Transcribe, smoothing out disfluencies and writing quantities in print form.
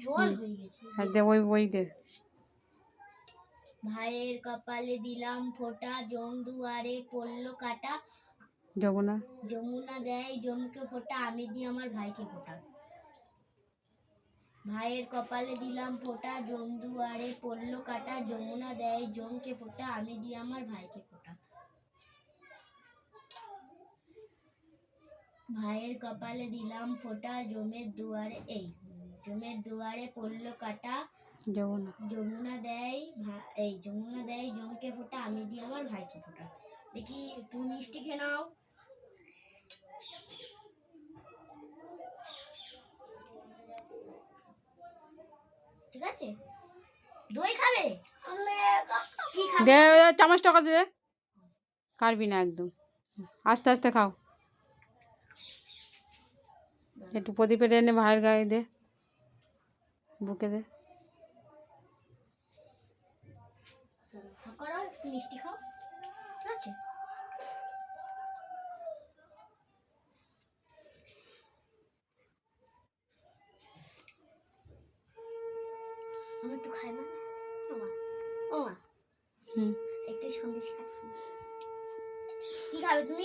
জল হয়ে গেছে। হ্যাঁ দে, ওই দে। ভাইয়ের কপালে দিলাম ফোঁটা, জম দুয়ারে পড়লো কাটা। যমুনা যমুনা দেয় জমকে ফোঁটা, আমি দিই আমার ভাইকে ফোঁটা। ভাইয়ের কপালে দিলাম ফোঁটা, জম দুয়ারে পড়লো কাটা। যমুনা দেয় জমকে ফোঁটা, আমি দিই আমার ভাইকে ফোঁটা। ভাইয়ের কপালে দিলাম ফোঁটা, জমের দুয়ারে পড়লো কাটা। যমুনা যমুনা দেয় জমকে ফোঁটা, আমি দিই আমার ভাইকে ফোঁটা। দেখি তুমি মিষ্টি খেয়ে নাও। ঠিক আছে, দই খাবে? কি খাবে? দে, চামচ টাকা দে, কাটবি না একদম, আস্তে আস্তে খাও। একটু প্রদীপের এনে ভাইয়ের গায়ে দে, বুকে দে। করো, একটু মিষ্টি খাও। ঠিক আছে, আমি একটু খাই না। ও মা, হুম, একটু সন্দেশ খাই। কি খাবে তুমি?